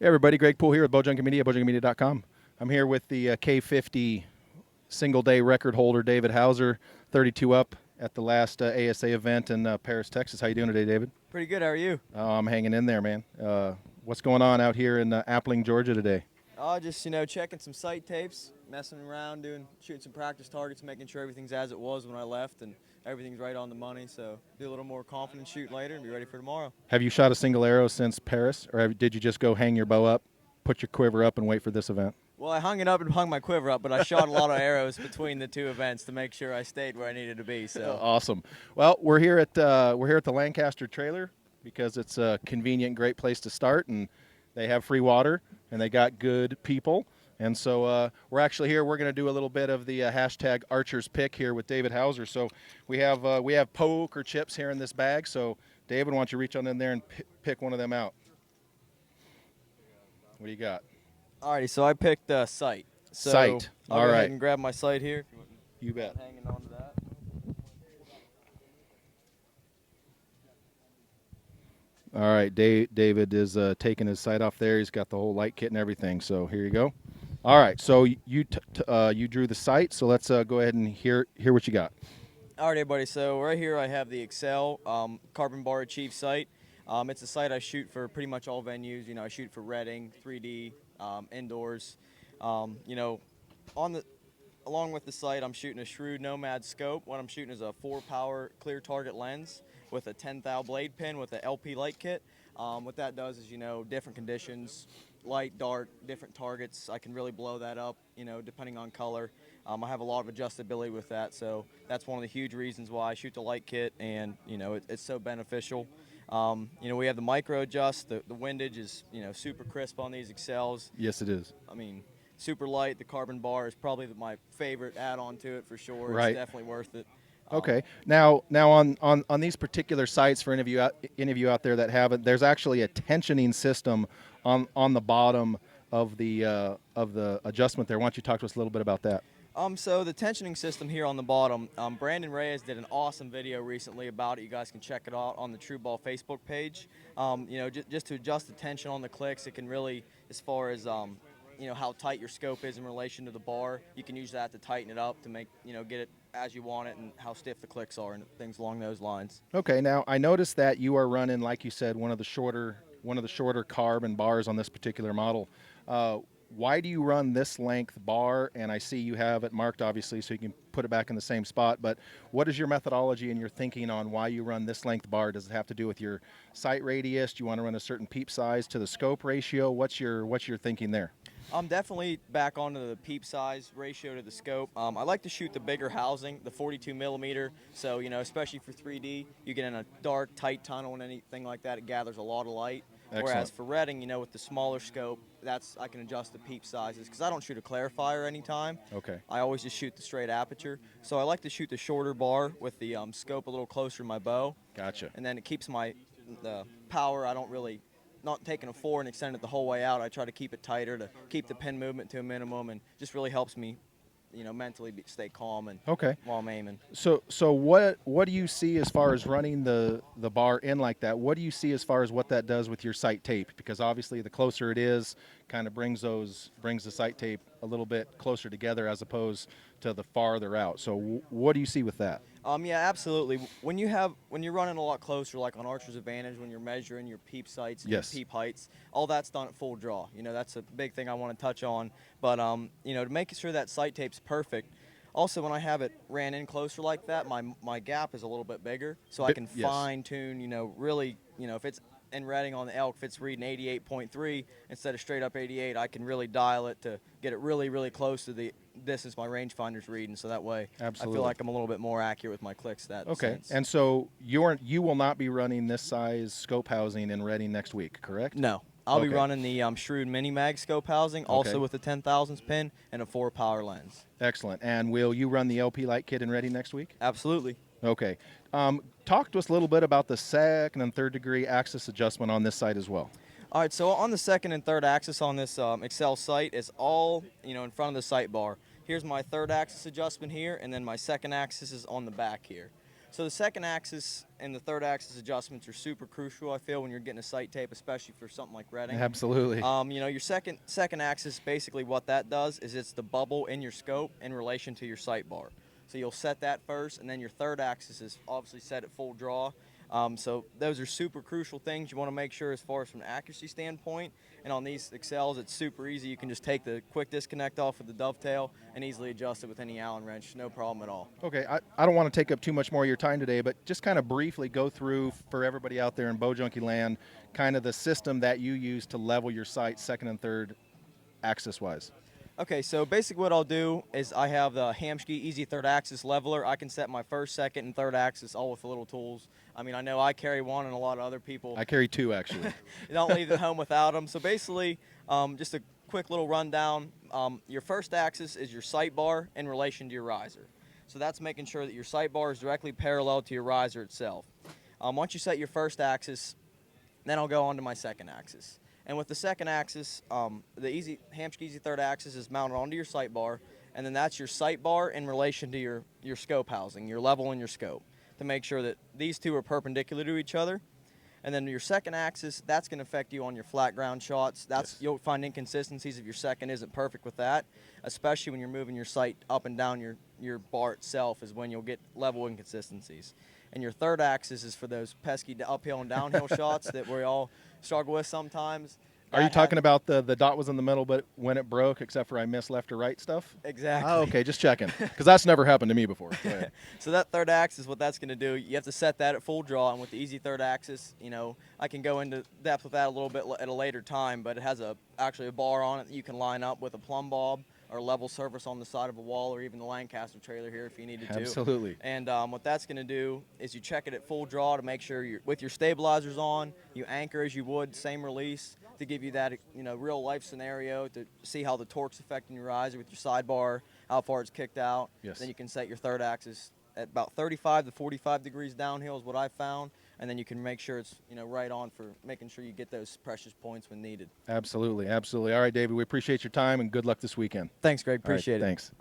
Hey everybody, Greg Poole here with Bowjunky Media, bowjunkymedia.com. I'm here with the K50 single-day record holder, David Hauser, 32 up at the last ASA event in Paris, Texas. How you doing today, David? Pretty good. How are you? I'm hanging in there, man. What's going on out here in Appling, Georgia today? Just checking some sight tapes, messing around, shooting some practice targets, making sure everything's as it was when I left, and everything's right on the money. So be a little more confident shooting later and be ready for tomorrow. Have you shot a single arrow since Paris, or did you just go hang your bow up, put your quiver up, and wait for this event? Well, I hung it up and hung my quiver up, but I shot a lot of arrows between the two events to make sure I stayed where I needed to be. So awesome. Well, we're here at the Lancaster trailer because it's a convenient, great place to start, and they have free water and they got good people. And so we're actually here. We're going to do a little bit of the hashtag Archer's Pick here with David Hauser. So we have poker chips here in this bag. So David, why don't you reach on in there and pick one of them out? What do you got? Alrighty, so I picked sight. So sight. I'll go ahead and grab my sight here. You bet. Hanging on to that. All right, David is taking his sight off there. He's got the whole light kit and everything. So here you go. All right, so you drew the sight. So let's go ahead and hear what you got. All right, everybody. So right here I have the Excel Carbon Bar Achieve sight. It's a sight I shoot for pretty much all venues. I shoot for Reading, 3D, indoors. Along with the sight, I'm shooting a Shrewd Nomad scope. What I'm shooting is a 4-power clear target lens with a 10 thou blade pin with a LP light kit. What that does is, different conditions, light, dark, different targets. I can really blow that up, depending on color. I have a lot of adjustability with that, so that's one of the huge reasons why I shoot the light kit, and it's so beneficial. We have the micro adjust. The windage is super crisp on these Excels. Yes, it is. I mean, super light. The carbon bar is probably my favorite add-on to it for sure. Right. It's definitely worth it. Okay. Now on these particular sites, for any of you out there that haven't, there's actually a tensioning system on the bottom of the adjustment there. Why don't you talk to us a little bit about that? So the tensioning system here on the bottom, Brandon Reyes did an awesome video recently about it. You guys can check it out on the True Ball Facebook page. Just to adjust the tension on the clicks, it can really, as far as how tight your scope is in relation to the bar, you can use that to tighten it up to make get it as you want it, and how stiff the clicks are and things along those lines. Okay. Now I noticed that you are running, like you said, one of the shorter carbon bars on this particular model. Why do you run this length bar? And I see you have it marked, obviously, so you can put it back in the same spot. But what is your methodology and your thinking on why you run this length bar? Does it have to do with your sight radius? Do you want to run a certain peep size to the scope ratio? What's your thinking there? I'm definitely back onto the peep size ratio to the scope. I like to shoot the bigger housing, the 42 millimeter. So, especially for 3D, you get in a dark, tight tunnel and anything like that, it gathers a lot of light. Excellent. Whereas for Reading, with the smaller scope, I can adjust the peep sizes because I don't shoot a clarifier anytime. Okay. I always just shoot the straight aperture. So I like to shoot the shorter bar with the scope a little closer to my bow. Gotcha. And then it keeps the power. Not taking a 4 and extend it the whole way out. I try to keep it tighter to keep the pin movement to a minimum, and just really helps me, mentally stay calm and while I'm aiming. So what do you see as far as running the bar in like that? What do you see as far as what that does with your sight tape? Because obviously the closer it is, kind of brings the sight tape a little bit closer together as opposed to the farther out. So what do you see with that? Yeah, absolutely. When you're running a lot closer, like on Archer's Advantage, when you're measuring your peep sights and yes. your peep heights, all that's done at full draw. That's a big thing I want to touch on. But to make sure that sight tape's perfect. Also, when I have it ran in closer like that, my gap is a little bit bigger, so I can yes. fine tune. Really, if it's in Reading on the elk, if it's reading 88.3 instead of straight up 88, I can really dial it to get it really, really close to the distance my rangefinder's reading, so that way Absolutely. I feel like I'm a little bit more accurate with my clicks. Okay, and so you will not be running this size scope housing in Reading next week, correct? No. I'll be running the Shrewd Mini Mag scope housing, also with a 10,000s pin and a 4-power lens. Excellent. And will you run the LP light kit in Reading next week? Absolutely. Okay. Talk to us a little bit about the second and third degree axis adjustment on this site as well. All right, so on the second and third axis on this Excel sight is all in front of the sight bar. Here's my third axis adjustment here, and then my second axis is on the back here. So the second axis and the third axis adjustments are super crucial, I feel, when you're getting a sight tape, especially for something like redding. Absolutely. You know, your second axis, basically what that does is it's the bubble in your scope in relation to your sight bar. So you'll set that first, and then your third axis is obviously set at full draw. So those are super crucial things you want to make sure as far as from an accuracy standpoint. And on these Excels, it's super easy. You can just take the quick disconnect off of the dovetail and easily adjust it with any Allen wrench. No problem at all. Okay, I don't want to take up too much more of your time today, but just kind of briefly go through for everybody out there in Bowjunky land, kind of the system that you use to level your sight second and third axis-wise. Okay, so basically what I'll do is I have the Hamschke Easy Third Axis Leveler. I can set my first, second, and third axis all with the little tools. I mean, I know I carry one and a lot of other people I carry two, actually. don't leave the home without them. So basically, just a quick little rundown. Your first axis is your sight bar in relation to your riser. So that's making sure that your sight bar is directly parallel to your riser itself. Once you set your first axis, then I'll go on to my second axis. And with the second axis, the Hamschke Easy Third Axis is mounted onto your sight bar, and then that's your sight bar in relation to your scope housing, your level in your scope, to make sure that these two are perpendicular to each other. And then your second axis, that's going to affect you on your flat ground shots. Yes. You'll find inconsistencies if your second isn't perfect with that, especially when you're moving your sight up and down your bar itself is when you'll get level inconsistencies. And your third axis is for those pesky uphill and downhill shots that we all struggle with sometimes. Are you talking about the dot was in the middle, but when it broke, except for I missed left or right stuff? Exactly. Oh, okay, just checking, because that's never happened to me before. Go ahead. So that third axis, what that's going to do, you have to set that at full draw, and with the easy third axis, you know, I can go into depth with that a little bit at a later time, but it has actually a bar on it that you can line up with a plumb bob or level surface on the side of a wall, or even the Lancaster trailer here if you needed to. Absolutely. And what that's going to do is you check it at full draw to make sure with your stabilizers on, you anchor as you would, same release, to give you that, you know, real life scenario to see how the torque's affecting your riser with your sidebar, how far it's kicked out. Yes. Then you can set your third axis at about 35 to 45 degrees downhill is what I found, and then you can make sure it's, you know, right on for making sure you get those precious points when needed. Absolutely, absolutely. All right, David, we appreciate your time and good luck this weekend. Thanks, Greg. All right, Appreciate it. Thanks.